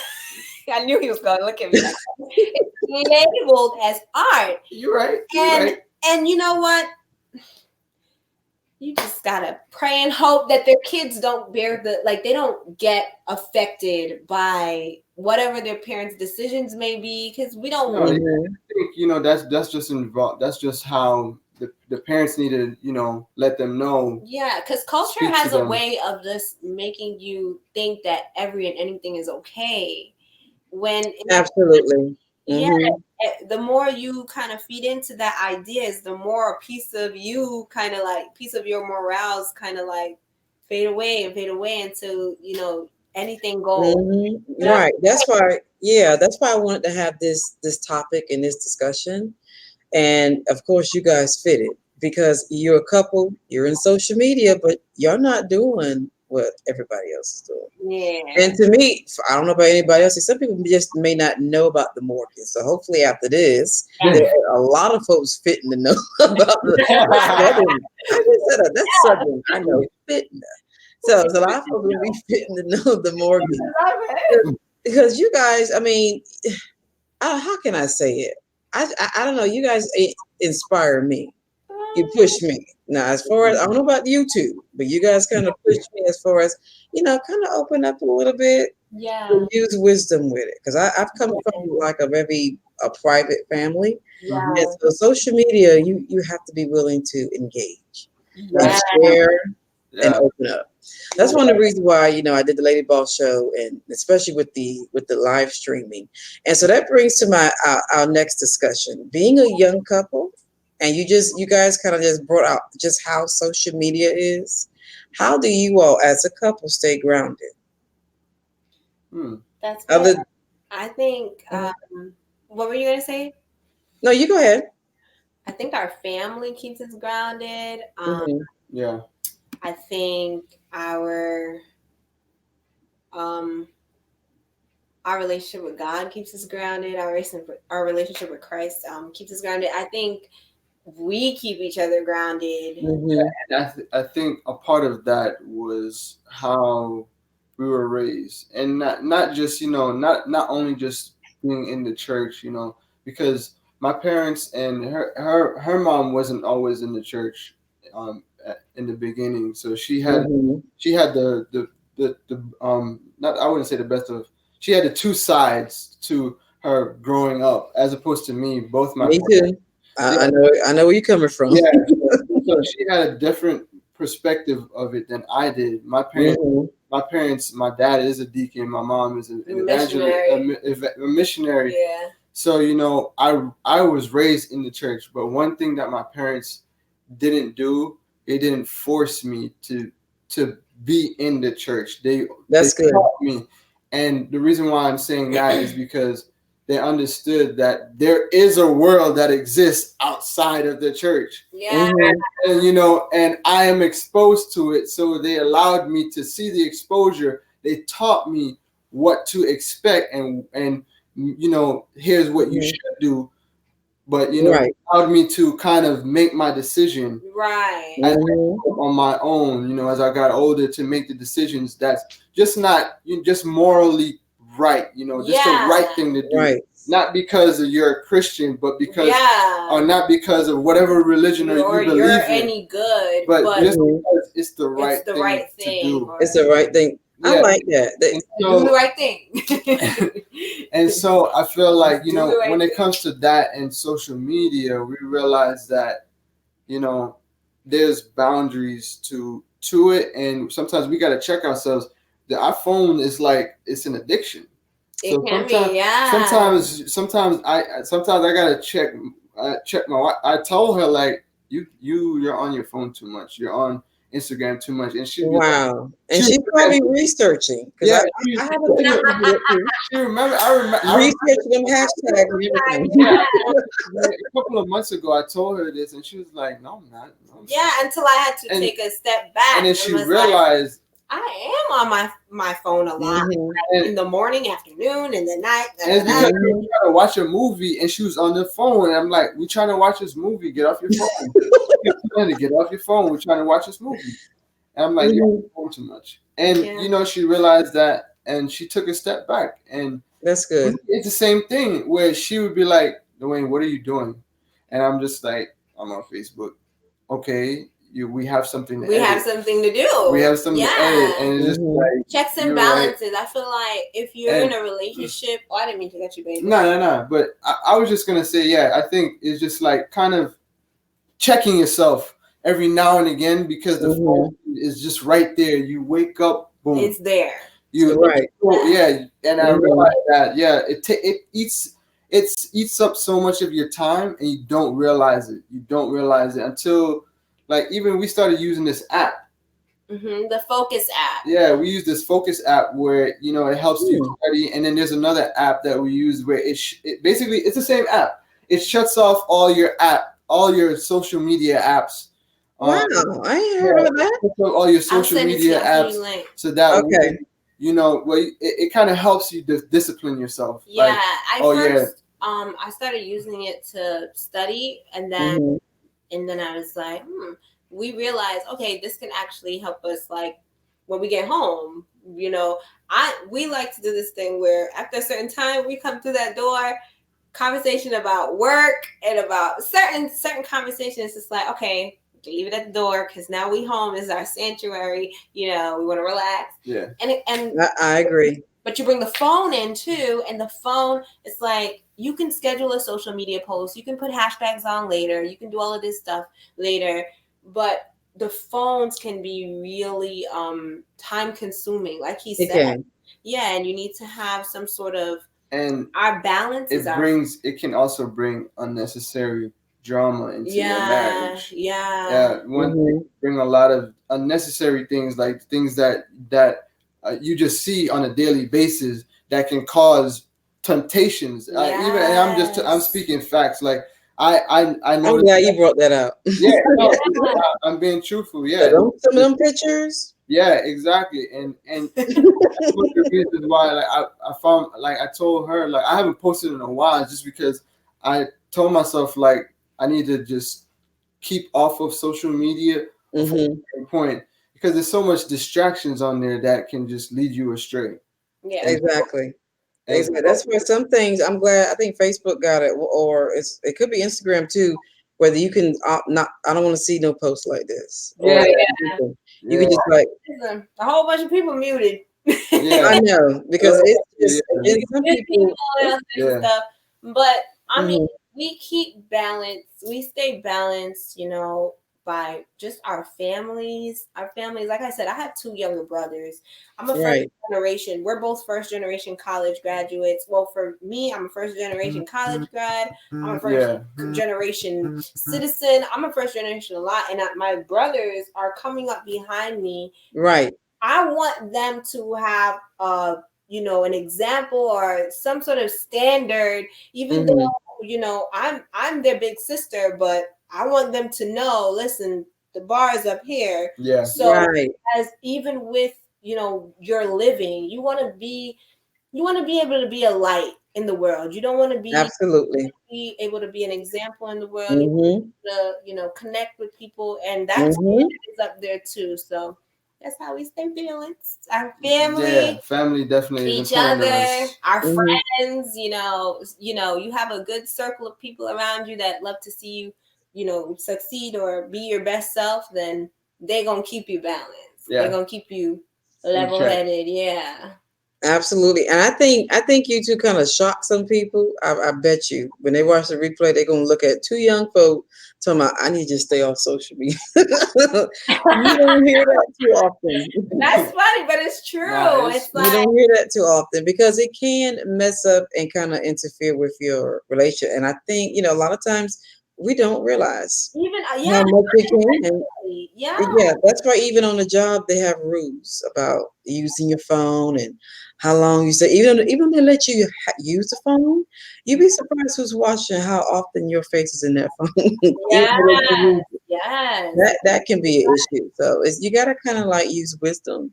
I knew he was going to look at me. It's labeled as art. You're right. And And you know what? You just gotta pray and hope that their kids don't bear they don't get affected by whatever their parents' decisions may be, because we don't. No, I think that's just involved. That's just how the parents need to let them know. Yeah, because culture has a way of just making you think that every and anything is okay. When absolutely. Yeah, the more you kind of feed into that idea, is the more a piece of you kind of like piece of your morals kind of like fade away until anything goes. Right. That's why. Yeah, that's why I wanted to have this topic and this discussion. And of course, you guys fit it because you're a couple. You're in social media, but you're not doing what everybody else is doing. Yeah. And to me, I don't know about anybody else. Some people just may not know about the mortgage. So hopefully, after this, there are a lot of folks fitting to know about the. I just said that's something I know fitting. So a lot of folks will be fitting to know the mortgage because you guys. I mean, how can I say it? I don't know. You guys inspire me. You push me. Now, as far as I don't know about YouTube, but you guys kind of push me as far as kind of open up a little bit. Yeah. Use wisdom with it because I've come from like a private family. Yeah. And so social media, you have to be willing to engage, Yeah. share, and open up. That's one of the reasons why I did the Lady Boss show, and especially with the live streaming. And so that brings to my our next discussion. Being a young couple, and you guys kind of just brought out just how social media is. How do you all, as a couple, stay grounded? That's good. I think. What were you gonna say? No, you go ahead. I think our family keeps us grounded. Yeah. I think our relationship with God keeps us grounded. Our relationship with Christ keeps us grounded. I think we keep each other grounded. And I think a part of that was how we were raised, and not just not only just being in the church, because my parents and her mom wasn't always in the church in the beginning, so she had the not, I wouldn't say the best of, she had the two sides to her growing up as opposed to me. Both my Me too. I know where you're coming from. Yeah, so she had a different perspective of it than I did. My dad is a deacon. My mom is an evangelist, a missionary. Yeah. So I was raised in the church, but one thing that my parents didn't do, they didn't force me to be in the church. They good. taught me, and the reason why I'm saying that is because they understood that there is a world that exists outside of the church. Yeah. And and I am exposed to it. So they allowed me to see the exposure. They taught me what to expect and here's what you should do. But allowed me to kind of make my decision on my own, as I got older, to make the decisions that's just not just morally right, just the right thing to do. Not because you're a Christian, but because or not because of whatever religion or you believe you're in, any good, but just because it's the right thing to do. It's the right thing. I like that. Do the right thing. And so I feel like when it comes to that and social media, we realize that there's boundaries to it, and sometimes we got to check ourselves. Our phone is like it's an addiction. So it can be, yeah. Sometimes I gotta check my wife. I told her like you're on your phone too much. You're on Instagram too much, and she and she's probably reaching. Yeah, I have a video to do it too. She I researching them hashtags and everything. Yeah. A couple of months ago, I told her this, and she was like, "No, I'm not." No, until I had to take a step back, and then she realized. I am on my phone a lot in the morning, afternoon, and the night. And trying to watch a movie, and she was on the phone, and I'm like, "We're trying to watch this movie. Get off your phone. Get off your phone. We're trying to watch this movie." And I'm like, "You're on your phone too much." And she realized that, and she took a step back. And that's good. It's the same thing where she would be like, "Dwayne, what are you doing?" And I'm just like, I'm on Facebook. Okay, we have something to we edit. have something to do. We have something to edit, and it's just like checks and balances. I feel like if you're in a relationship, I didn't mean to get you, baby. No. But I was just gonna say, I think it's just like kind of checking yourself every now and again, because the phone is just right there. You wake up, boom, it's there. You right. And I realized that it eats up so much of your time, and you don't realize it. You don't realize it until, like, even we started using this app. The Focus app. Yeah, we use this Focus app where it helps you study, and then there's another app that we use where it basically it's the same app. It shuts off all your social media apps. Wow, I ain't heard of that. All your social media apps, so that way, it kind of helps you discipline yourself. Yeah, I started using it to study, and then I was like, we realized, okay, this can actually help us, like, when we get home. We like to do this thing where after a certain time we come through that door, conversation about work and about certain conversations. It's like, okay, leave it at the door because now we home. This is our sanctuary. We want to relax. Yeah, and I agree. But you bring the phone in too, and the phone, it's like you can schedule a social media post. You can put hashtags on later. You can do all of this stuff later. But the phones can be really time consuming, like he said. Yeah, and you need to have some sort of, and our balance it can also bring unnecessary drama into your marriage. Bring a lot of unnecessary things, like things that you just see on a daily basis that can cause temptations. I'm speaking facts. Like I know. I'm glad you brought that up. I'm being truthful. Some of them pictures. Yeah, exactly. And that's one of the reasons why, like, I found, like, I told her, like, I haven't posted in a while, just because I told myself, like, I need to just keep off of social media for a point, because there's so much distractions on there that can just lead you astray. Yeah, exactly. That's where some things, I'm glad, I think Facebook got it, or it could be Instagram too, whether you can I don't want to see no posts like this. You can just, like, a whole bunch of people muted. I know, because it's some people stuff. But I mean, we keep balance. We stay balanced, by just our families. Like I said, I have 2 younger brothers. I'm a first generation. We're both first generation college graduates. Well, for me, I'm a first generation college grad. I'm a first generation citizen. I'm a first generation a lot. And my brothers are coming up behind me. Right. I want them to have an example or some sort of standard, even though, I'm their big sister, but I want them to know, listen, the bar is up here. Yeah. So as even with, your living, you want to be able to be a light in the world. You don't want to be be able to be an example in the world. You want to, connect with people, and that's is up there too. So that's how we stay balanced. Our family, family definitely each other, our friends. You have a good circle of people around you that love to see you, succeed or be your best self. Then they're gonna keep you balanced. They're gonna keep you level-headed. Yeah. Absolutely. And I think you two kind of shock some people. I bet you when they watch the replay, they're gonna look at 2 young folk talking about, I need to stay off social media. You don't hear that too often. That's funny, but it's true. It's like, you don't hear that too often, because it can mess up and kind of interfere with your relationship. And I think, a lot of times we don't realize even how much it can. Yeah, that's why even on the job they have rules about using your phone and how long you say. Even they let you use the phone, you'd be surprised who's watching, how often your face is in that phone. That can be an issue. So you got to kind of like use wisdom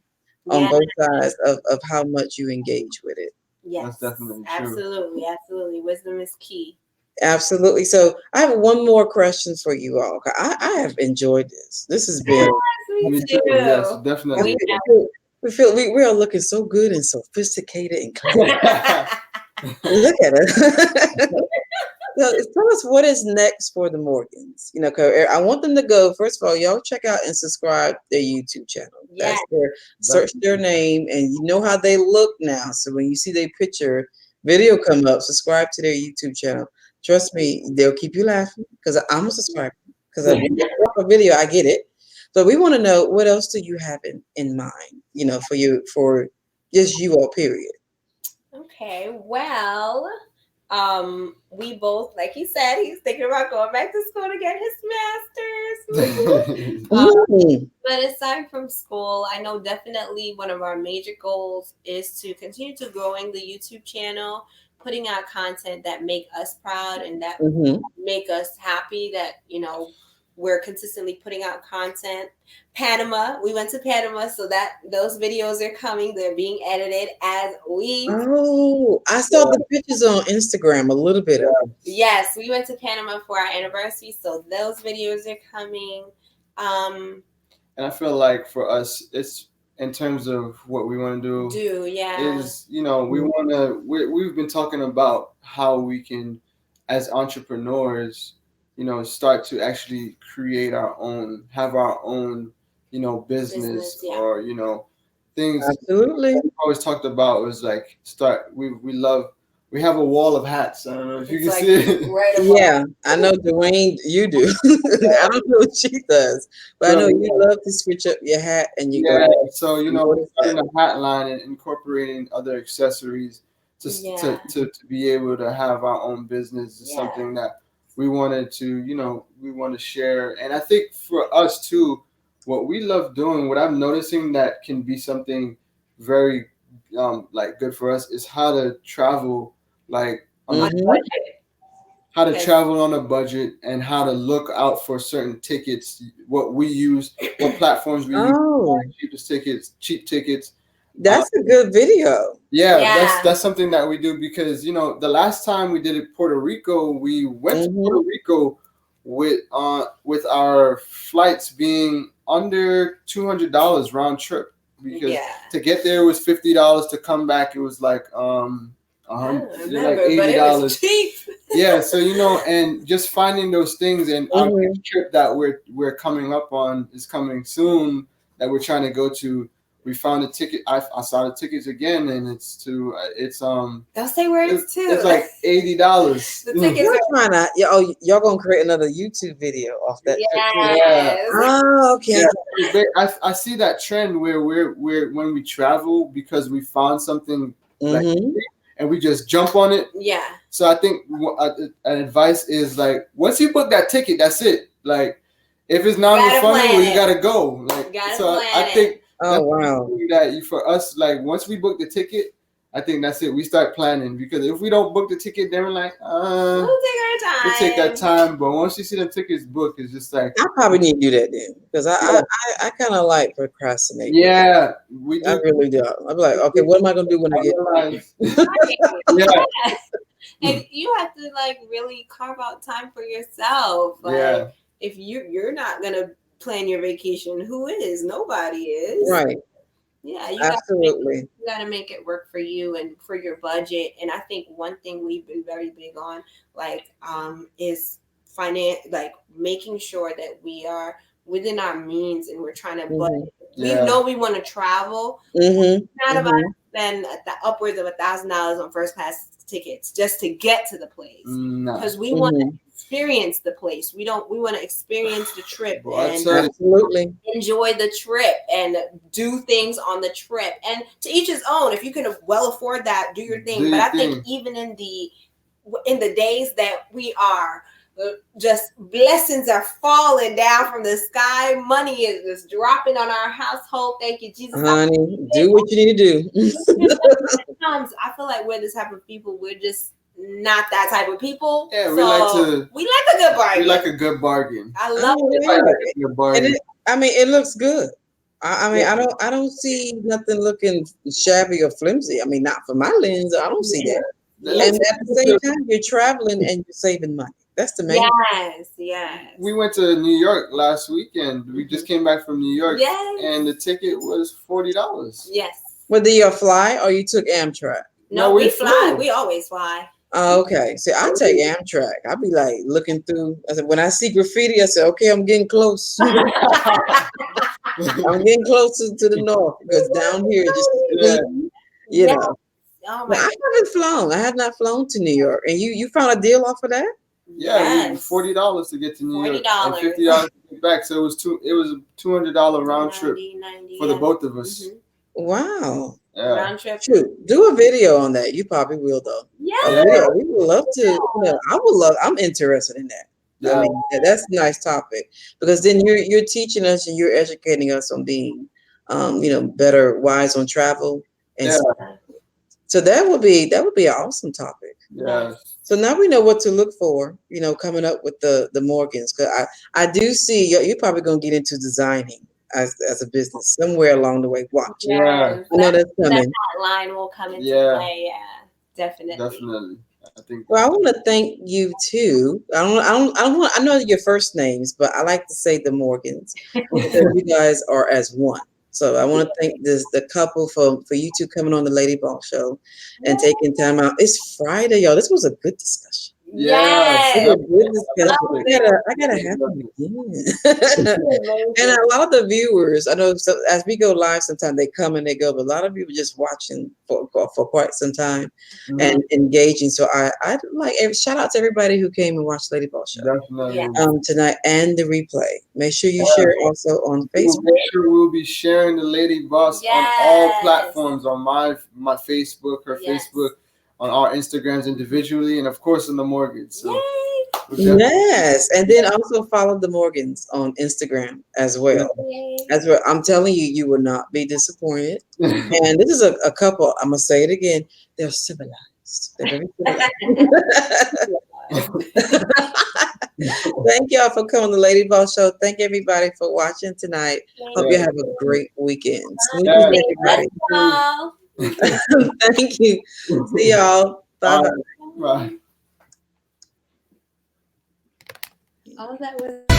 on both sides of how much you engage with it. Yes, that's definitely true. Absolutely. Wisdom is key. Absolutely. So I have one more question for you all. I have enjoyed this. This has been. Me too. Yes, definitely. We are looking so good and sophisticated and clever. Look at it. tell us what is next for the Morgans. 'Cause I want them to go. First of all, y'all check out and subscribe their YouTube channel. Yes. Search their name, and you know how they look now. So when you see their picture, video come up, subscribe to their YouTube channel. Trust me, they'll keep you laughing because I'm a subscriber. Because when they drop a video, I get it. But we want to know what else do you have in mind? For just you all. Period. Okay, well, we both, like he said, he's thinking about going back to school to get his master's. But aside from school, I know definitely one of our major goals is to continue to growing the YouTube channel, putting out content that make us proud and that make us happy that, we're consistently putting out content. Panama, we went to Panama, so that those videos are coming. They're being edited as we. Oh, I saw the pictures on Instagram a little bit of it. Yes, we went to Panama for our anniversary, so those videos are coming. And I feel like for us, it's in terms of what we want to do. Is we've been talking about how we can, as entrepreneurs, start to actually create have our own, business. Or things. Absolutely. We always talked about was like we have a wall of hats. I don't know if you can see it. Right. Yeah, I know, Dwayne, you do. I don't know what she does, but I know you love to switch up your hat and you go. So starting a hat line and incorporating other accessories to be able to have our own business is something that we wanted to we want to share. And I think for us too, what we love doing, what I'm noticing that can be something very like good for us is how to travel like on a budget. How to travel on a budget and how to look out for certain tickets, what we use, what platforms we use, cheap tickets. That's a good video. Yeah, that's something that we do because the last time we did it Puerto Rico, we went to Puerto Rico with our flights being under $200 round trip because to get there was $50, to come back it was like like $80. Yeah, so and just finding those things, and our next trip that we're coming up on is coming soon that we're trying to go to. We found a ticket. I saw the tickets again, and it's Don't say where it's to. It's like $80. The tickets are trying to. Y'all gonna create another YouTube video off that? Yes. Oh, okay. Yeah. I see that trend where we're when we travel because we found something and we just jump on it. Yeah. So I think an advice is like once you book that ticket, that's it. Like if it's non-refundable, you gotta go. Like I think. Oh wow! That for us, like once we book the ticket, I think that's it. We start planning because if we don't book the ticket, then we're like, we'll take our time. We'll take that time. But once you see the tickets booked, it's just like I probably need to do that then because I kind of like procrastinating. Yeah, we do. I really do. I'm like, okay, what am I gonna do when I get? And you have to like really carve out time for yourself. Like, if you're not gonna plan your vacation, who is? Nobody is. Right. Yeah, you gotta make it work for you and for your budget. And I think one thing we've been very big on, is making sure that we are within our means and we're trying to budget. We know we want to travel. Not about to spend upwards of $1,000 on first class tickets just to get to the place because we want to experience the place. We want to experience the trip and absolutely enjoy the trip and do things on the trip. And to each his own. If you can well afford that, do your thing. But I think even in the days that we are just blessings are falling down from the sky. Money is just dropping on our household. Thank you, Jesus. Honey, do what you need to do. Sometimes I feel like we're this type of people. We're just not that type of people. Yeah, we like a good bargain. We like a good bargain. I love a good bargain. It looks good. I don't see nothing looking shabby or flimsy. I mean, not for my lens. I don't see that. And at the same time, you're traveling and you're saving money. That's the main. Yes. We went to New York last weekend. We just came back from New York. Yes. And the ticket was $40. Yes. Whether you fly or you took Amtrak. No, we fly. We always fly. Oh, okay. See, I take Amtrak. I be like looking through. I said when I see graffiti, I said, okay, I'm getting close. I'm getting closer to the north because down here just Yeah, fleeting, you Yes. know. Oh But my I goodness. haven't flown. I have not flown to New York. And you found a deal off of that? yeah. Yes. $40 to get to New York and $40. $50 to get back. So it was two. It was a $200 round trip 90, for the yeah. both of us. Wow. Yeah, Round trip. Shoot, do a video on that. You probably will though. A Yes. yeah, video. We would love to, I would love, I'm interested in that. I yeah, mean, that's a nice topic because then you're teaching us and you're educating us on being, better, wise on travel, and yeah. so that would be an awesome topic. Yes. So now we know what to look for, coming up with the Morgans. Because I do see you're probably going to get into designing as a business somewhere along the way. Watch, Yeah. Yes. I know that's That coming. line will come into Yeah. play. Yeah, definitely. Definitely. I think. Well, I want to thank you too. I know your first names, but I like to say the Morgans because you guys are as one. So I want to thank the couple for you two coming on the Lady Ball Show and taking time out. It's Friday, y'all. This was a good discussion. Yes. It's Yes. a good Love discussion. it. I gotta have them This again. is And amazing. a lot of the viewers, I know, so as we go live, sometimes they come and they go, but a lot of people just watching for quite some time Mhm. and engaging. So I like shout out to everybody who came and watched Lady Ball Show Yes. Definitely. tonight and the replay. Make sure you Yeah. share also on We will Facebook. make sure we'll be sharing the Lady Boss on all Yes. platforms, on my Facebook, her Yes. Facebook, on our Instagrams individually, and of course on the mortgage. So Yay. we'll definitely. Yes, and then also follow the Morgans on Instagram as well. Yay. As well, I'm telling you, you will not be disappointed. And this is a couple. I'm gonna say it again. They're civilized. They're very civilized. Thank y'all for coming to Lady Boss Show. Thank everybody for watching tonight. Hope Thank you Yeah. have a you. great weekend. Smooches, Yeah. Bye. everybody. Let's Thank you. See y'all. Bye All bye. right. Bye. go. All that was